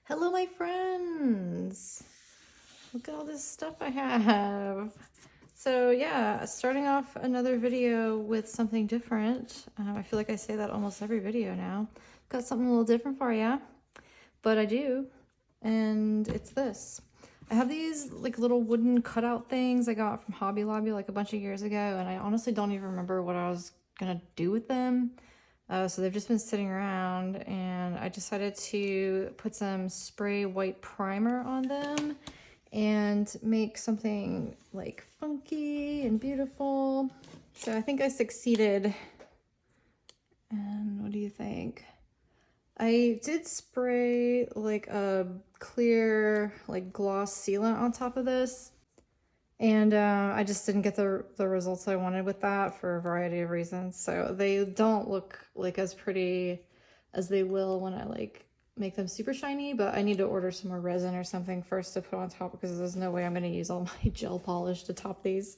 Hello, my friends. Look at all this stuff I have. So yeah, starting off another video with something different. I feel like I say that almost every video now. Got something a little different for you, but I do, and it's this. I have these like little wooden cutout things I got from Hobby Lobby like a bunch of years ago, and I honestly don't even remember what I was gonna do with them. So they've just been sitting around, and I decided to put some spray white primer on them and make something like funky and beautiful. So I think I succeeded. And what do you think? I did spray like a clear like gloss sealant on top of this, and I just didn't get the results I wanted with that for a variety of reasons. So they don't look like as pretty as they will when I like make them super shiny, but I need to order some more resin or something first to put on top because there's no way I'm going to use all my gel polish to top these.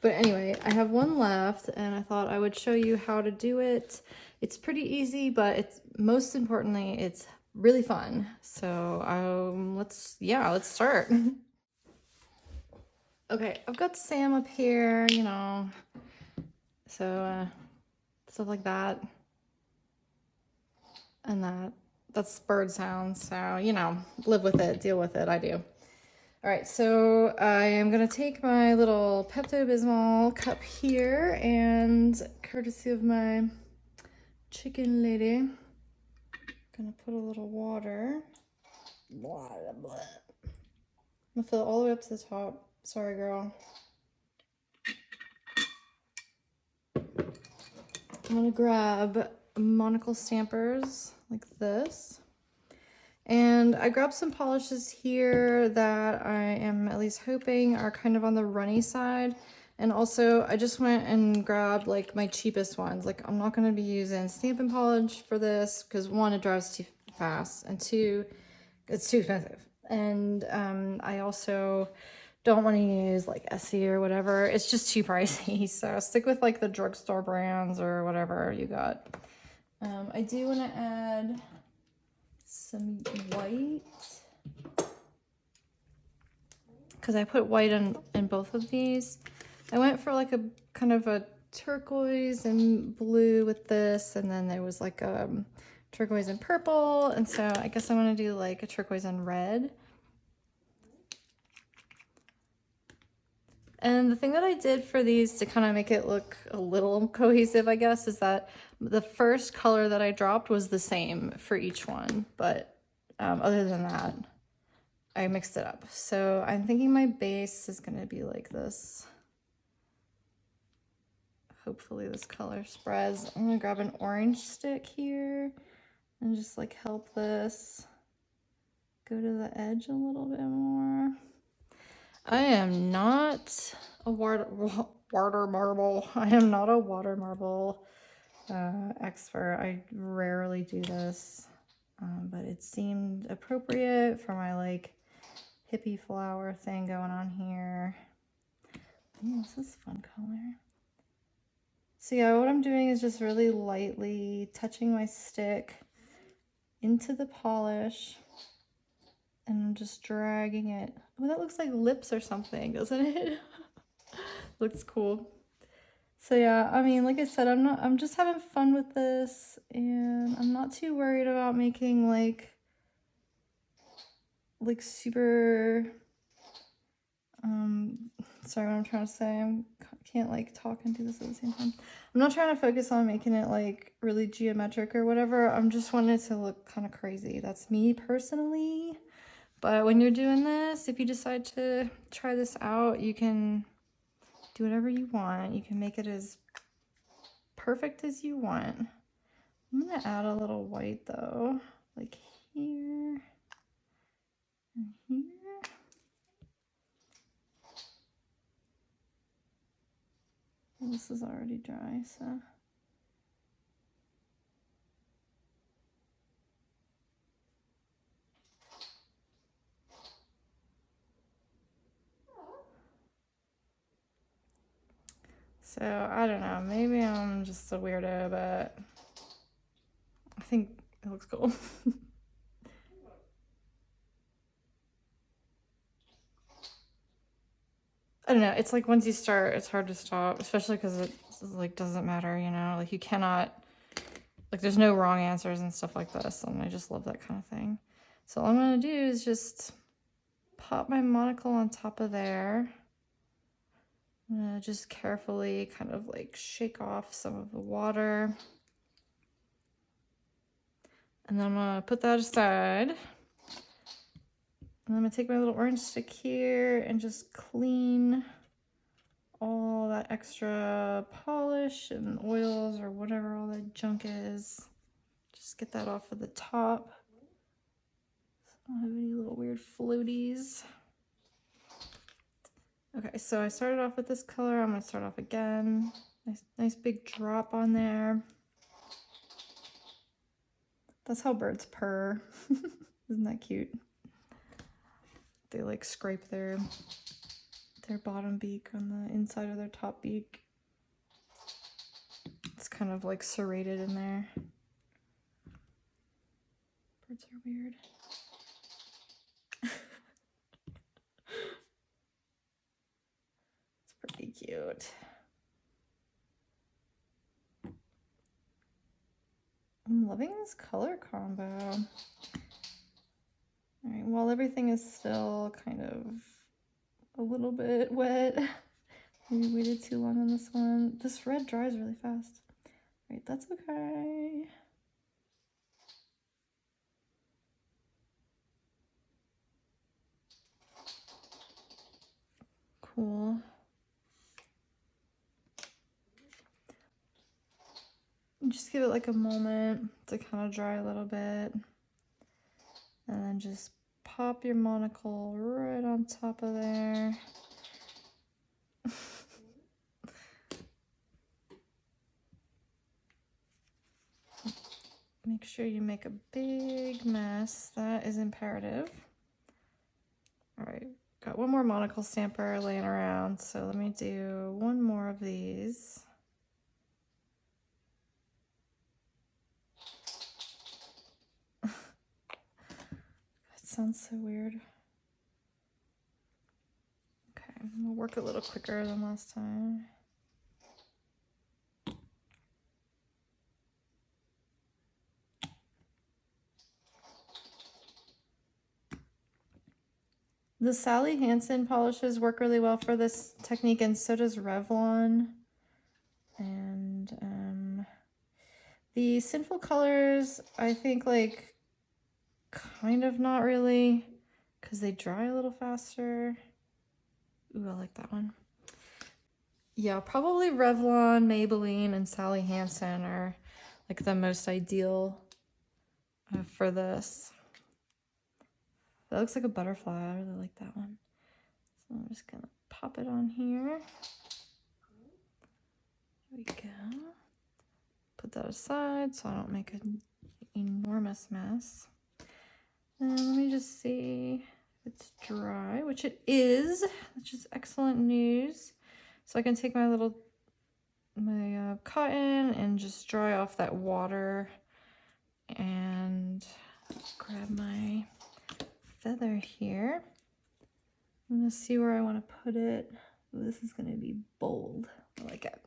But anyway, I have one left and I thought I would show you how to do it. It's pretty easy, but it's most importantly, it's really fun. So let's start. Okay, I've got Sam up here, you know, so stuff like that. And that's bird sounds, so, you know, live with it, deal with it, I do. All right, so I am gonna take my little Pepto-Bismol cup here, and courtesy of my chicken lady, gonna put a little water. I'm gonna fill it all the way up to the top. Sorry, girl. I'm gonna grab monocle stampers like this. And I grabbed some polishes here that I am at least hoping are kind of on the runny side. And also I just went and grabbed like my cheapest ones. Like I'm not gonna be using Stampin' Polish for this because one, it dries too fast, and two, it's too expensive. And I also don't want to use like Essie or whatever. It's just too pricey. So stick with like the drugstore brands or whatever you got. I do want to add some white because I put white in both of these. I went for like a kind of a turquoise and blue with this, and then there was like turquoise and purple, and so I guess I want to do like a turquoise and red. And the thing that I did for these to kind of make it look a little cohesive, I guess, is that the first color that I dropped was the same for each one. But other than that, I mixed it up. So I'm thinking my base is going to be like this. Hopefully this color spreads. I'm going to grab an orange stick here and just like help this go to the edge a little bit more. I am not a water marble. I am not a water marble expert. I rarely do this, but it seemed appropriate for my like hippie flower thing going on here. Ooh, this is a fun color. So yeah, what I'm doing is just really lightly touching my stick into the polish. And I'm just dragging it. Oh, that looks like lips or something, doesn't it? Looks cool. So yeah, I mean, like I said, I'm just having fun with this, and I'm not too worried about making like super, sorry what I'm trying to say. I can't like talk and do this at the same time. I'm not trying to focus on making it like really geometric or whatever. I'm just wanting it to look kind of crazy. That's me personally. But when you're doing this, if you decide to try this out, you can do whatever you want. You can make it as perfect as you want. I'm going to add a little white though, like here and here. And this is already dry, so. So, I don't know, maybe I'm just a weirdo, but I think it looks cool. I don't know. It's like once you start, it's hard to stop, especially because it like doesn't matter, you know? Like you cannot, like there's no wrong answers and stuff like this. And I just love that kind of thing. So all I'm going to do is just pop my monocle on top of there. I'm going to just carefully kind of like shake off some of the water. And then I'm going to put that aside. And I'm going to take my little orange stick here and just clean all that extra polish and oils or whatever all that junk is. Just get that off of the top. So I don't have any little weird floaties. Okay, so I started off with this color. I'm going to start off again. Nice big drop on there. That's how birds purr. Isn't that cute? They like scrape their bottom beak on the inside of their top beak. It's kind of like serrated in there. Birds are weird. It's pretty cute. I'm loving this color combo. All right, while everything is still kind of a little bit wet, maybe waited too long on this one. This red dries really fast. All right, that's okay. Cool. Just give it like a moment to kind of dry a little bit. And then just pop your monocle right on top of there. Make sure you make a big mess. That is imperative. All right, got one more monocle stamper laying around. So let me do one more of these. Sounds so weird. Okay, I'm gonna work a little quicker than last time. The Sally Hansen polishes work really well for this technique, and so does Revlon. And the Sinful Colors, I think, like, kind of not really, because they dry a little faster. Ooh, I like that one. Yeah, probably Revlon, Maybelline, and Sally Hansen are like the most ideal for this. That looks like a butterfly. I really like that one. So I'm just gonna pop it on here. There we go. Put that aside so I don't make an enormous mess. And let me just see if it's dry, which it is, which is excellent news. So I can take my cotton and just dry off that water and grab my feather here. I'm gonna see where I want to put it. Ooh, this is gonna be bold. I like it.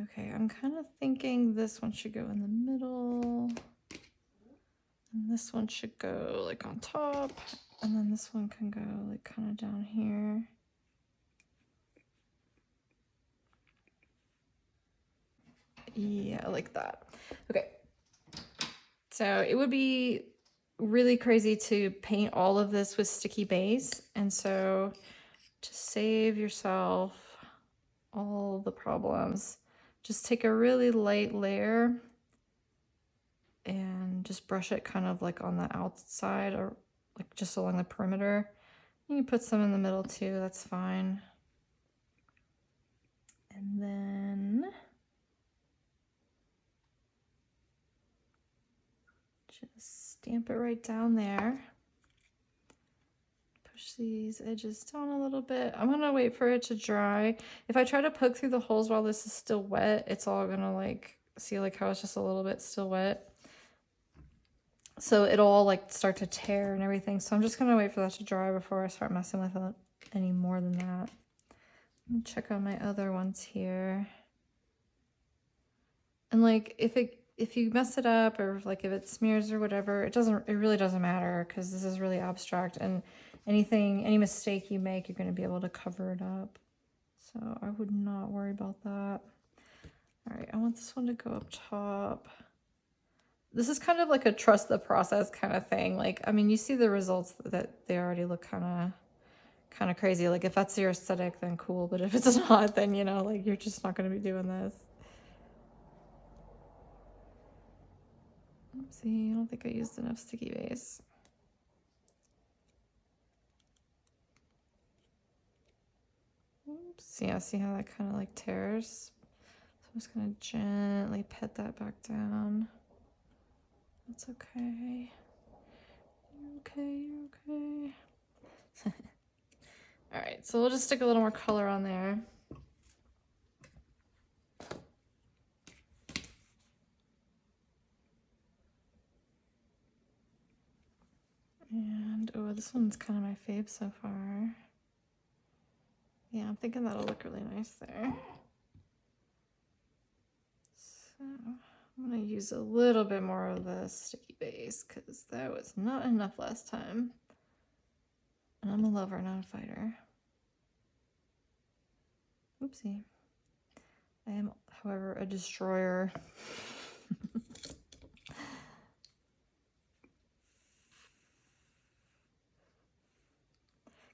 Okay, I'm kind of thinking this one should go in the middle. And this one should go like on top. And then this one can go like kind of down here. Yeah, like that. Okay. So it would be really crazy to paint all of this with sticky base. And so to save yourself all the problems, just take a really light layer and just brush it kind of like on the outside or like just along the perimeter. You can put some in the middle too, that's fine. And then just stamp it right down there. Push these edges down a little bit. I'm gonna wait for it to dry. If I try to poke through the holes while this is still wet, it's all gonna like, see like how it's just a little bit still wet. So it'll all like start to tear and everything. So I'm just gonna wait for that to dry before I start messing with it any more than that. Let me check on my other ones here. And like if you mess it up or like if it smears or whatever, it really doesn't matter because this is really abstract, and any mistake you make, you're going to be able to cover it up. So I would not worry about that. All right, I want this one to go up top. This is kind of like a trust the process kind of thing. Like, I mean, you see the results that they already look kind of crazy. Like if that's your aesthetic, then cool. But if it's not, then you know, like you're just not going to be doing this. Oopsie, I don't think I used enough sticky base. Oops, yeah, see how that kind of like tears? So I'm just gonna gently pet that back down. That's okay. You're okay, you're okay. All right, so we'll just stick a little more color on there. And, oh, this one's kind of my fave so far. Yeah, I'm thinking that'll look really nice there. So I'm gonna use a little bit more of the sticky base because that was not enough last time. And I'm a lover, not a fighter. Oopsie. I am, however, a destroyer.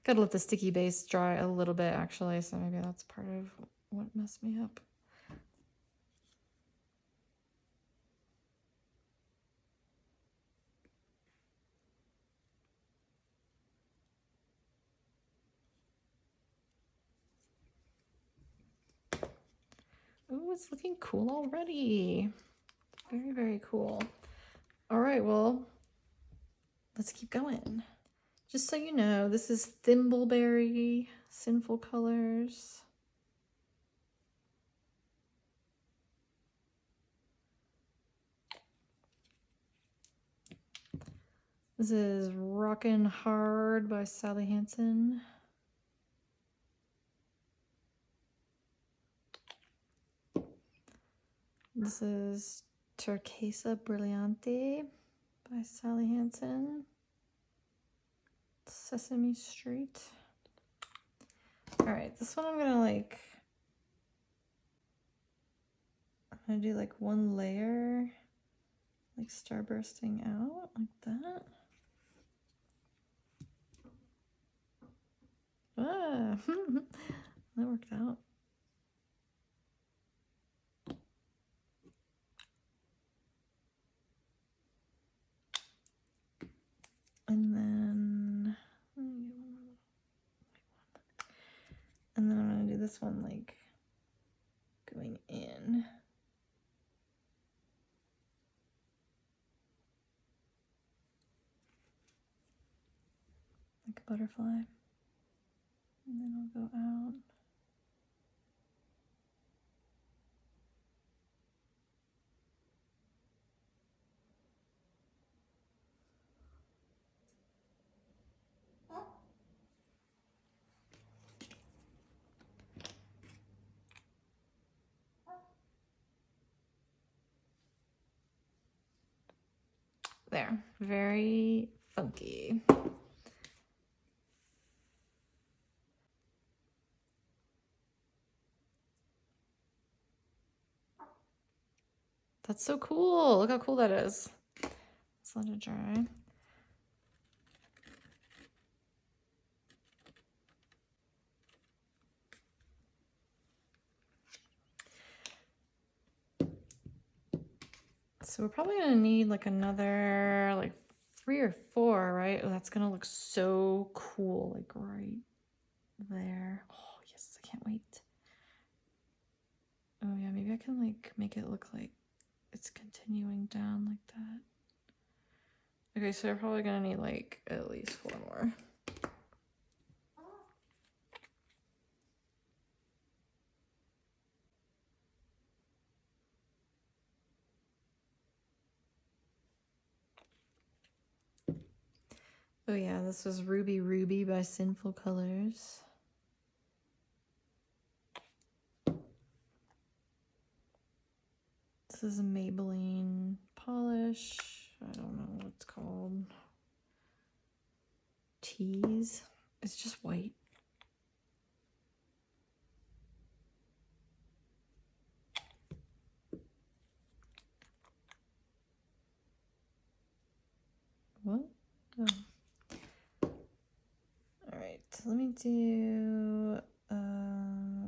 Gotta let the sticky base dry a little bit, actually, so maybe that's part of what messed me up. Oh, it's looking cool already. Very, very cool. All right, well, let's keep going. Just so you know, this is Thimbleberry Sinful Colors. This is Rockin' Hard by Sally Hansen. This is Turquesa Brillante by Sally Hansen. Sesame Street. All right, this one I'm gonna do like one layer, like starbursting out like that. Ah, that worked out. And then I'm gonna do this one like going in. Like a butterfly. And then I'll go out. There, very funky. That's so cool. Look how cool that is. Let's let it dry. So we're probably gonna need like another like 3 or 4, right? Oh, that's gonna look so cool, like right there. Oh yes, I can't wait. Oh yeah, maybe I can like make it look like it's continuing down like that. Okay, so we're probably gonna need like at least 4 more. Oh yeah, this was Ruby Ruby by Sinful Colors. This is a Maybelline polish. I don't know what it's called. Tease. It's just white. What? Oh. All right, let me do,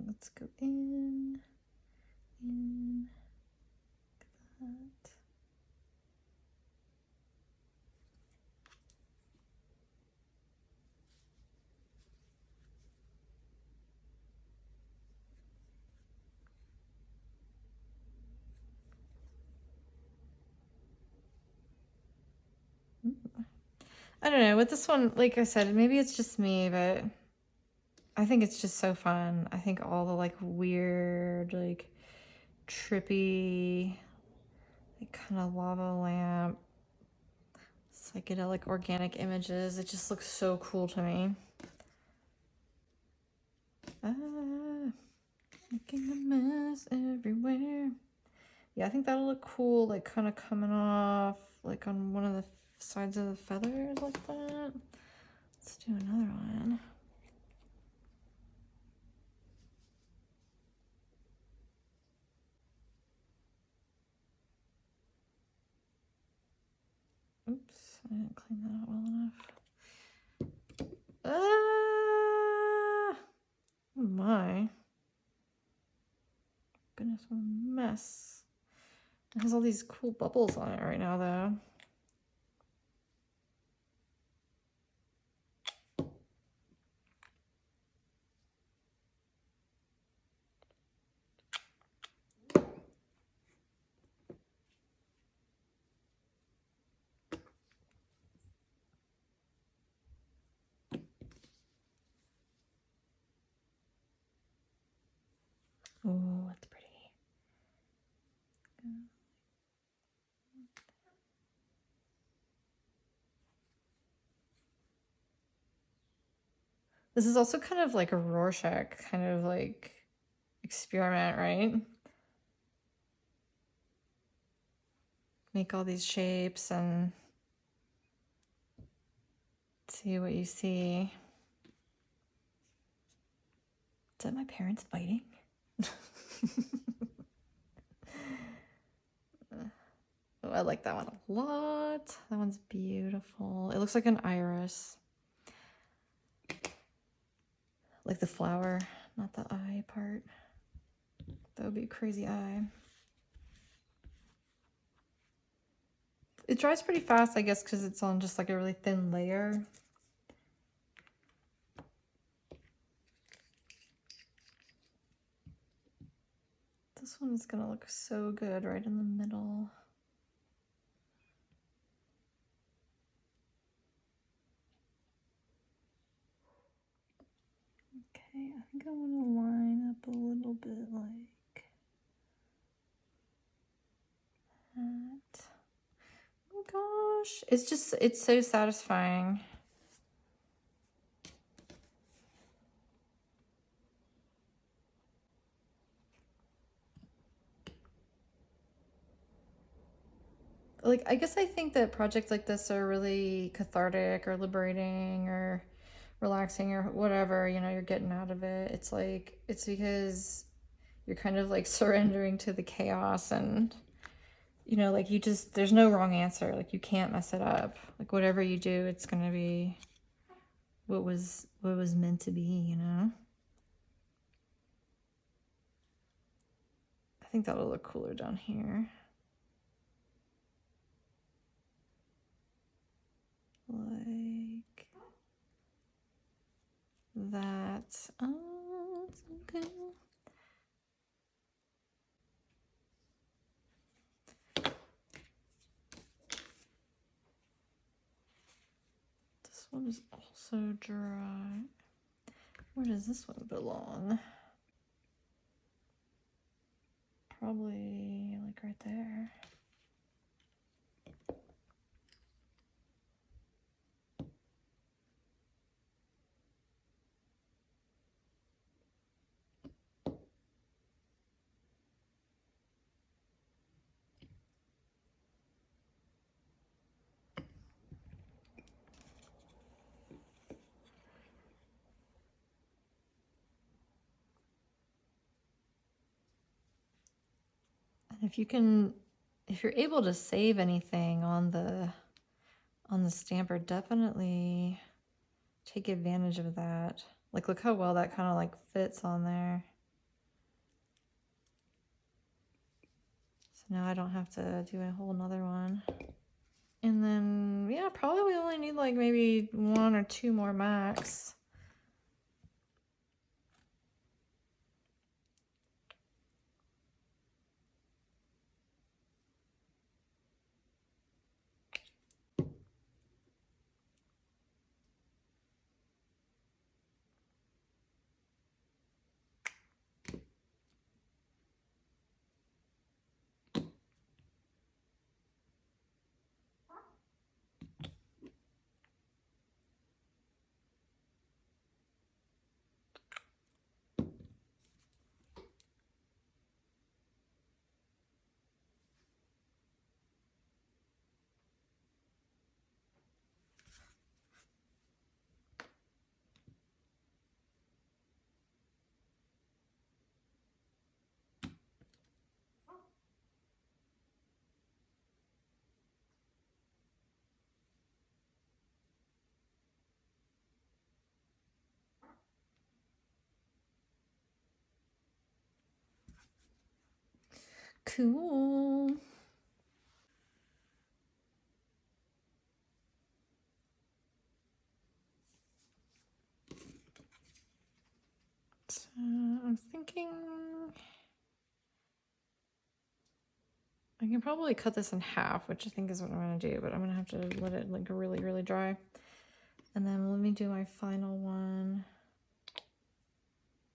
let's go in, that. I don't know, with this one, like I said, maybe it's just me, but I think it's just so fun. I think all the like weird, like trippy, like kind of lava lamp, psychedelic organic images, it just looks so cool to me. Making a mess everywhere. Yeah, I think that'll look cool, like kind of coming off like on one of the sides of the feathers like that. Let's do another one. Oops, I didn't clean that out well enough. Ah! Oh my. Goodness, what a mess. It has all these cool bubbles on it right now, though. Oh, that's pretty. This is also kind of like a Rorschach kind of like experiment, right? Make all these shapes and see what you see. Is that my parents fighting? Oh, I like that one a lot. That one's beautiful. It looks like an iris. Like the flower, not the eye part. That would be a crazy eye. It dries pretty fast, I guess, because it's on just like a really thin layer. This one's gonna look so good right in the middle. Okay, I think I want to line up a little bit like that. Oh gosh, it's so satisfying. Like, I guess I think that projects like this are really cathartic or liberating or relaxing or whatever, you know, you're getting out of it. It's like, it's because you're kind of like surrendering to the chaos and, you know, like you just, there's no wrong answer. Like you can't mess it up. Like whatever you do, it's going to be what was meant to be, you know? I think that'll look cooler down here. Like that. Oh, it's okay. This one is also dry. Where does this one belong? Probably like right there. if you're able to save anything on the stamper, definitely take advantage of that. Like, look how well that kind of like fits on there. So now I don't have to do a whole nother one. And then, yeah, probably we only need like maybe 1 or 2 more max. Cool. So I'm thinking I can probably cut this in half, which I think is what I'm going to do, but I'm going to have to let it like really, really dry. And then let me do my final one.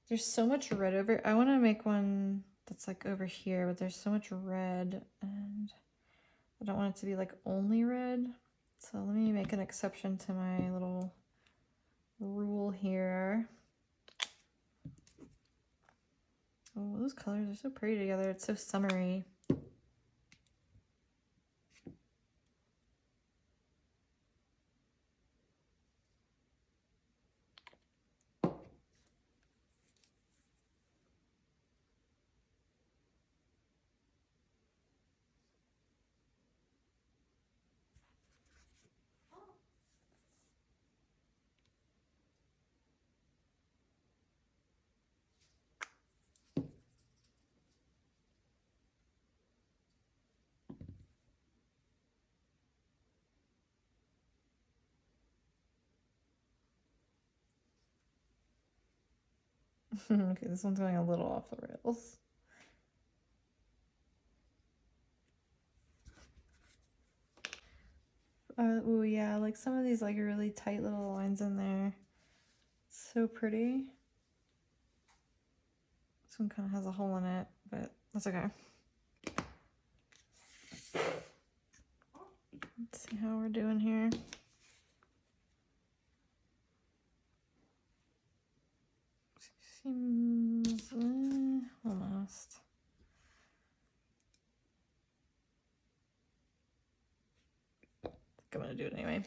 There's so much red over. I want to make one that's like over here, but there's so much red and I don't want it to be like only red. So let me make an exception to my little rule here. Oh, those colors are so pretty together. It's so summery. Okay, this one's going a little off the rails. Oh yeah, like some of these like really tight little lines in there. So pretty. This one kind of has a hole in it, but that's okay. Let's see how we're doing here. Seems almost. I think I'm gonna do it anyway.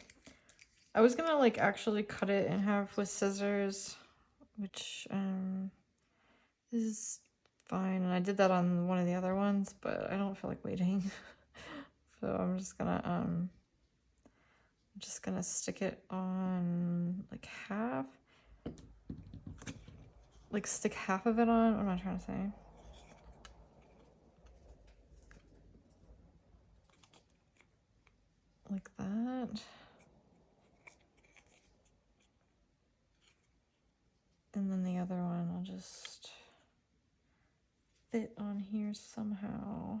I was gonna like actually cut it in half with scissors, which is fine, and I did that on one of the other ones, but I don't feel like waiting. So I'm just gonna stick it on like half. Like stick half of it on. What am I trying to say? Like that. And then the other one I'll just fit on here somehow.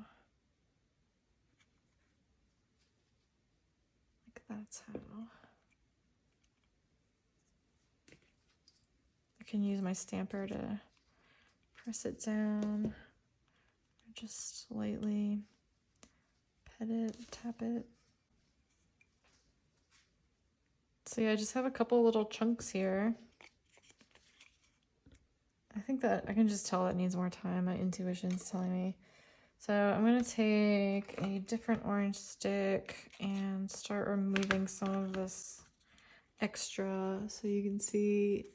Like that's how. I can use my stamper to press it down. Or just lightly pet it, tap it. So yeah, I just have a couple little chunks here. I think that I can just tell it needs more time. My intuition's telling me. So I'm gonna take a different orange stick and start removing some of this extra so you can see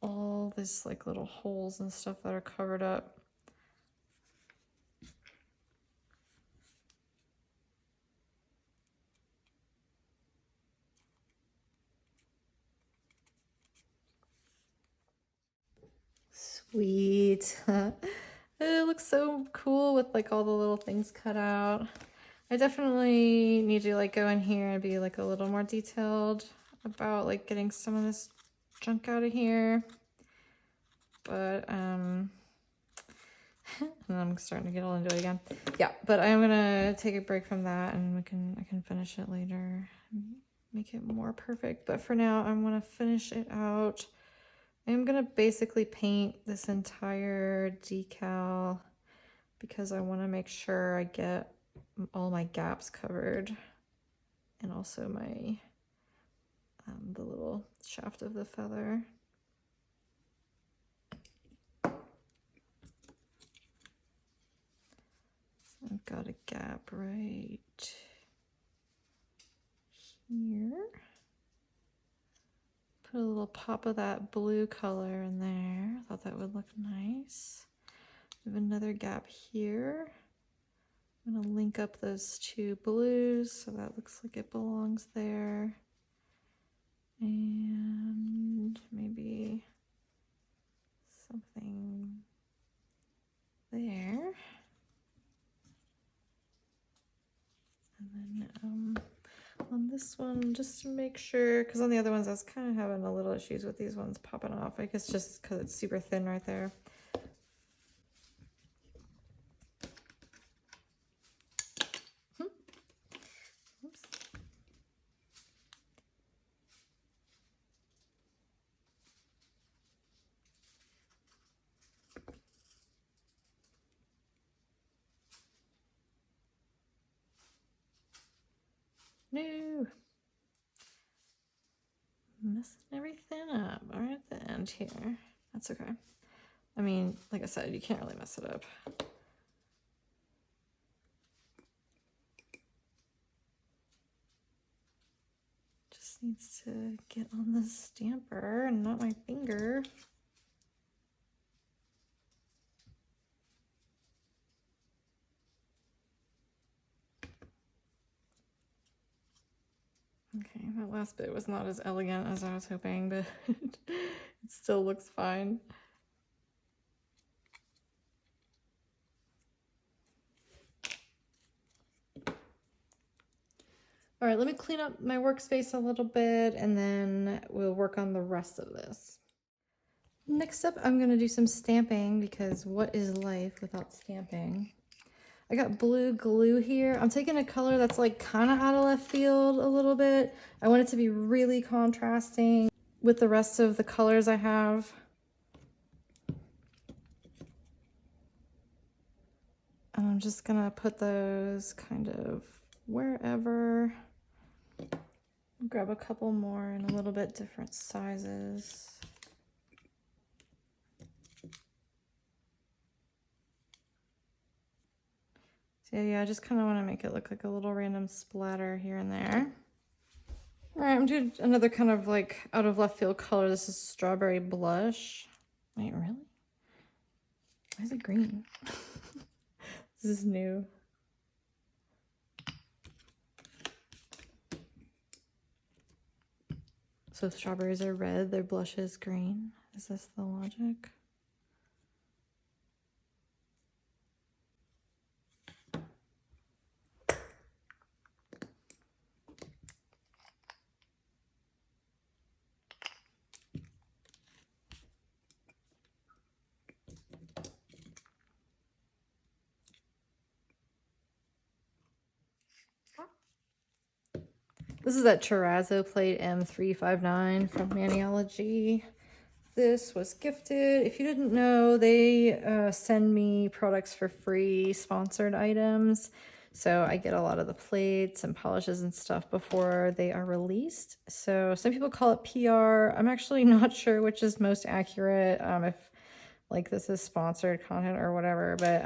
all this like little holes and stuff that are covered up. Sweet. It looks so cool with like all the little things cut out. I definitely need to like go in here and be like a little more detailed about like getting some of this junk out of here. But and I'm starting to get all into it again. Yeah, but I'm gonna take a break from that and I can finish it later and make it more perfect. But for now, I'm gonna finish it out. I'm gonna basically paint this entire decal because I want to make sure I get all my gaps covered and also my the little shaft of the feather. So I've got a gap right here. Put a little pop of that blue color in there. I thought that would look nice. We have another gap here. I'm gonna link up those two blues so that looks like it belongs there. And maybe something there. And then on this one, just to make sure, because on the other ones I was kind of having a little issues with these ones popping off. I guess just because it's super thin right there. Oops. No. Messing everything up right at the end here. That's okay. I mean, like I said, you can't really mess it up. Just needs to get on the stamper and not my finger. Okay, that last bit was not as elegant as I was hoping, but it still looks fine. All right, let me clean up my workspace a little bit and then we'll work on the rest of this. Next up, I'm gonna do some stamping because what is life without stamping? I got blue glue here. I'm taking a color that's like kind of out of left field a little bit. I want it to be really contrasting with the rest of the colors I have. And I'm just gonna put those kind of wherever. Grab a couple more in a little bit different sizes. So yeah, I just kind of want to make it look like a little random splatter here and there. All right, I'm doing another kind of like out of left field color. This is strawberry blush. Wait, really? Why is it green? This is new. So strawberries are red, their blush is green. Is this the logic? This is that terrazzo plate M359 from Maniology. This was gifted. If you didn't know, they send me products for free, sponsored items. So I get a lot of the plates and polishes and stuff before they are released. So some people call it PR. I'm actually not sure which is most accurate, if like this is sponsored content or whatever. But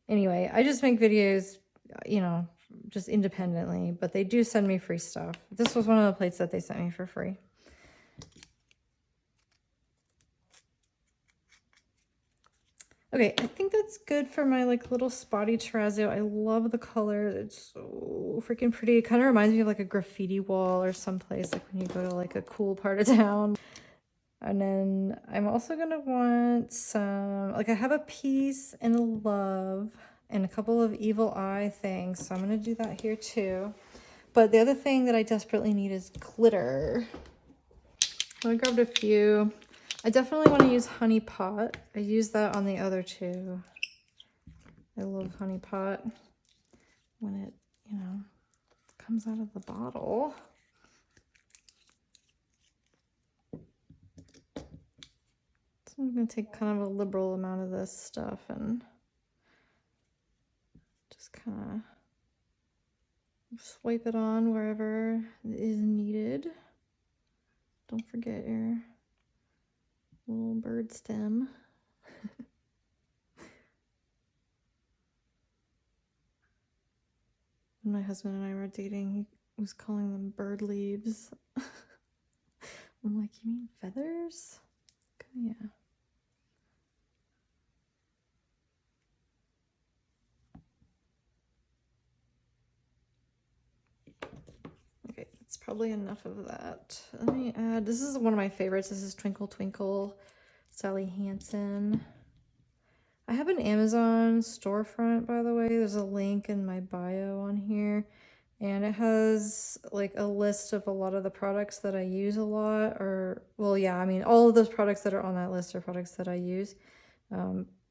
anyway, I just make videos, you know, just independently, but they do send me free stuff. This was one of the plates that they sent me for free. Okay, I think that's good for my like little spotty terrazzo. I love the color. It's so freaking pretty. It kind of reminds me of like a graffiti wall or someplace, like when you go to like a cool part of town. And then I'm also gonna want some, like I have a peace and a love and a couple of evil eye things. So I'm gonna do that here too. But the other thing that I desperately need is glitter. I grabbed a few. I definitely want to use honey pot. I used that on the other two. I love honey pot when it, you know, comes out of the bottle. So I'm going to take kind of a liberal amount of this stuff and just kind of swipe it on wherever is needed. Don't forget your little bird stem. When my husband and I were dating, he was calling them bird leaves. I'm like, you mean feathers? Yeah. Okay, it's probably enough of that. Let me add, this is one of my favorites. This is Twinkle Twinkle, Sally Hansen. I have an Amazon storefront, by the way. There's a link in my bio on here. And it has like a list of a lot of the products that I use a lot. Or, well, yeah, I mean, all of those products that are on that list are products that I use.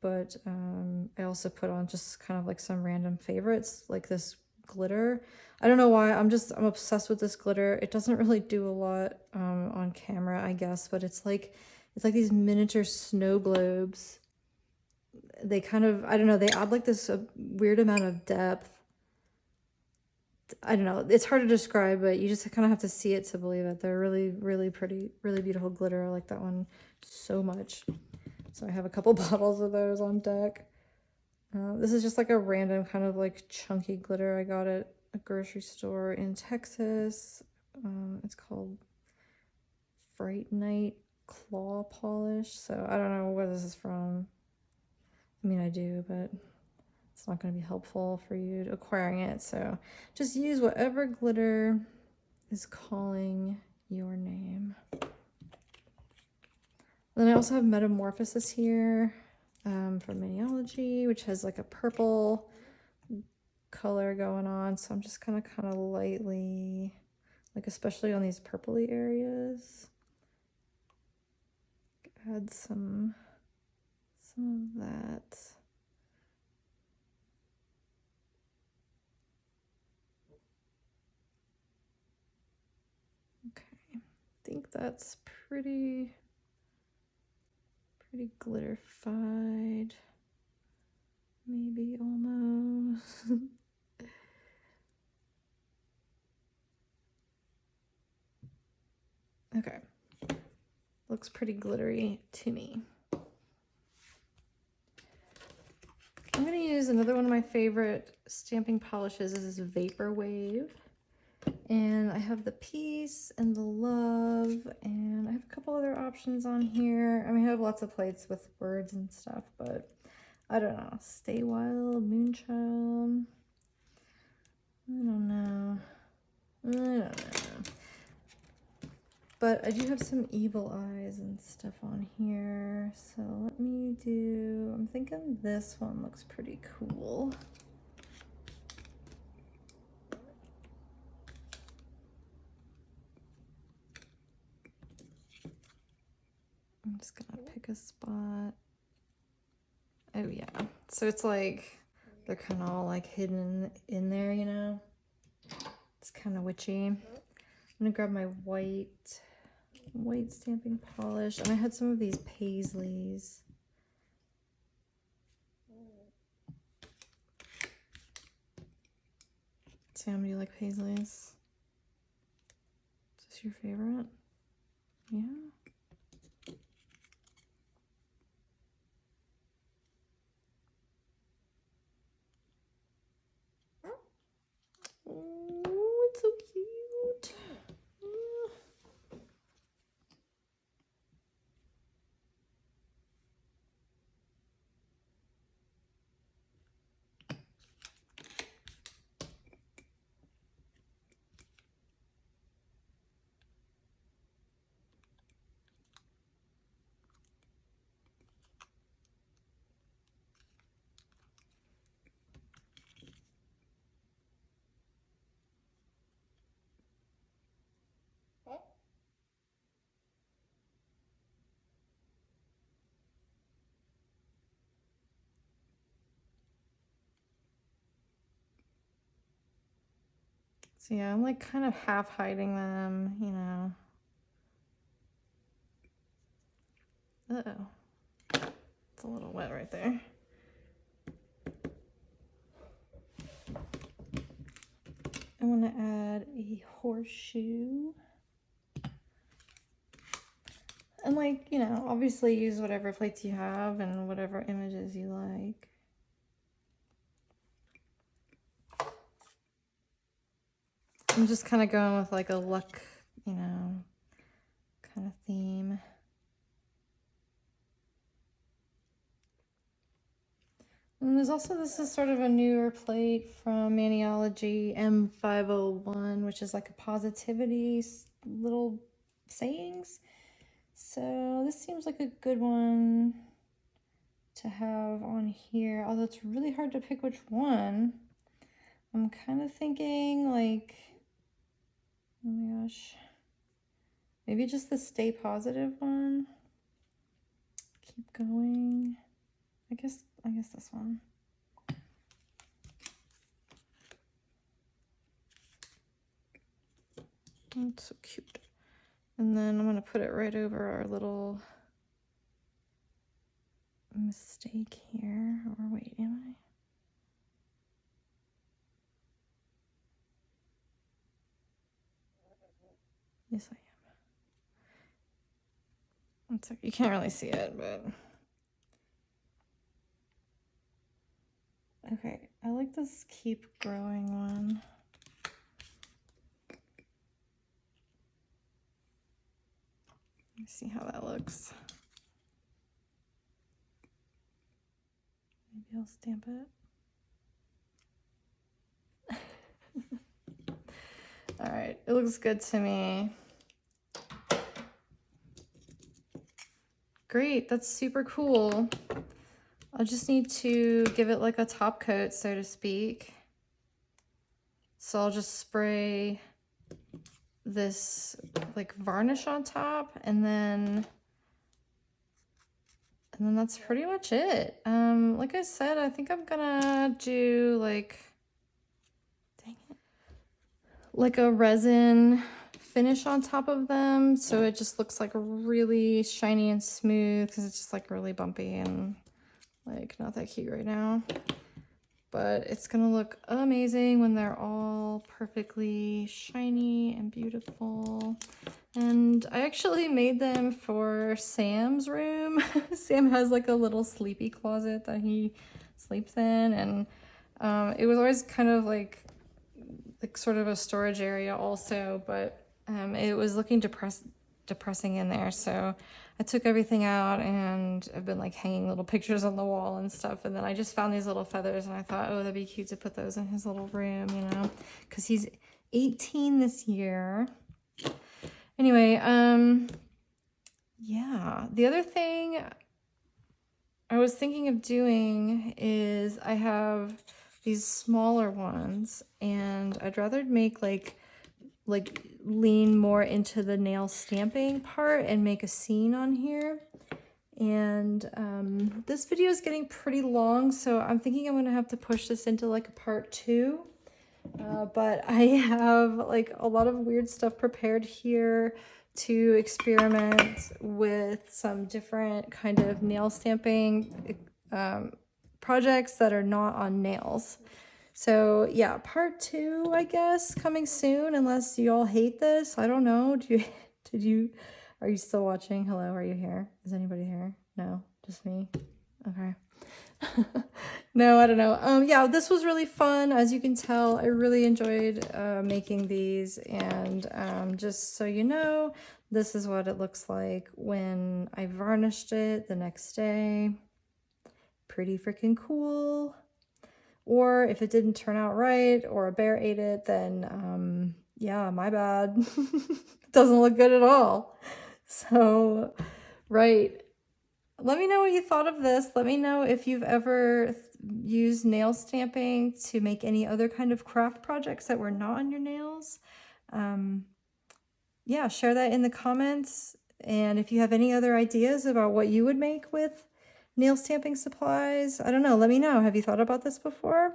But I also put on just kind of like some random favorites, like this glitter. I don't know why, I'm obsessed with this glitter. It doesn't really do a lot on camera, I guess, but it's like these miniature snow globes. They kind of, I don't know, they add like this weird amount of depth. I don't know, it's hard to describe, but you just kind of have to see it to believe it. They're really, really pretty, really beautiful glitter. I like that one so much. So I have a couple bottles of those on deck. This is just like a random kind of like chunky glitter I got at a grocery store in Texas. It's called Fright Night Claw Polish. So I don't know where this is from. I mean, I do, but it's not going to be helpful for you acquiring it. So just use whatever glitter is calling your name. Then I also have Metamorphosis here from Miniology, which has like a purple color going on. So I'm just gonna kind of lightly, like especially on these purpley areas, add some of that. Okay, I think that's pretty glitterified. Maybe almost. Okay, looks pretty glittery to me. I'm going to use another one of my favorite stamping polishes. This is Vaporwave. And I have the peace and the love, and I have a couple other options on here. I mean, I have lots of plates with words and stuff, but I don't know. Stay Wild, Moonchild. I don't know. But I do have some evil eyes and stuff on here. So let me do, I'm thinking this one looks pretty cool. I'm just gonna pick a spot. Oh yeah, so it's like they're kind of all like hidden in there, you know. It's kind of witchy. I'm gonna grab my white stamping polish, and I had some of these paisleys. Sam, do you like paisleys? Is this your favorite? Yeah. Oh, it's so cute. So yeah, I'm like kind of half hiding them, you know. Uh-oh. It's a little wet right there. I want to add a horseshoe. And like, you know, obviously use whatever plates you have and whatever images you like. I'm just kind of going with like a luck, you know, kind of theme. And there's also, this is sort of a newer plate from Maniology M501, which is like a positivity little sayings. So this seems like a good one to have on here, although it's really hard to pick which one. I'm kind of thinking like, oh my gosh, maybe just the stay positive one. Keep going. I guess this one. That's so cute. And then I'm gonna put it right over our little mistake here. Or wait, am I? Yes, I am. It's okay. You can't really see it, but okay. I like this keep growing one. Let's see how that looks. Maybe I'll stamp it. All right, it looks good to me. Great, that's super cool. I'll just need to give it like a top coat, so to speak. So I'll just spray this like varnish on top, and then that's pretty much it. Like I said, I think I'm gonna do like, dang it, like a resin finish on top of them, so it just looks like really shiny and smooth, because it's just like really bumpy and like not that cute right now. But it's gonna look amazing when they're all perfectly shiny and beautiful. And I actually made them for Sam's room. Sam has like a little sleepy closet that he sleeps in, and it was always kind of like sort of a storage area also, but it was looking depressing in there, so I took everything out, and I've been like hanging little pictures on the wall and stuff. And then I just found these little feathers, and I thought, oh, that'd be cute to put those in his little room, you know, because he's 18 this year. Anyway, yeah, the other thing I was thinking of doing is I have these smaller ones, and I'd rather make like lean more into the nail stamping part and make a scene on here. And this video is getting pretty long, so I'm thinking I'm gonna have to push this into like a part 2. But I have like a lot of weird stuff prepared here to experiment with some different kind of nail stamping projects that are not on nails. So yeah, part 2, I guess, coming soon, unless you all hate this. I don't know. Are you still watching? Hello, are you here? Is anybody here? No, just me. Okay. No, I don't know. Yeah, this was really fun. As you can tell, I really enjoyed making these, and just so you know, this is what it looks like when I varnished it the next day. Pretty freaking cool. Or if it didn't turn out right, or a bear ate it, then yeah, my bad. It doesn't look good at all. So, right. Let me know what you thought of this. Let me know if you've ever used nail stamping to make any other kind of craft projects that were not on your nails. Yeah, share that in the comments. And if you have any other ideas about what you would make with nail stamping supplies, I don't know, let me know. Have you thought about this before?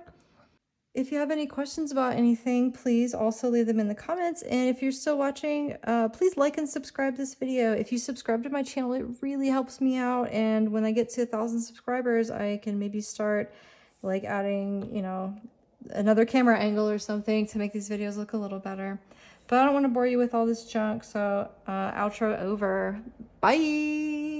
If you have any questions about anything, please also leave them in the comments. And if you're still watching, please like and subscribe this video. If you subscribe to my channel, it really helps me out. And when I get to 1,000 subscribers, I can maybe start like adding, you know, another camera angle or something to make these videos look a little better. But I don't want to bore you with all this junk, so outro over. Bye!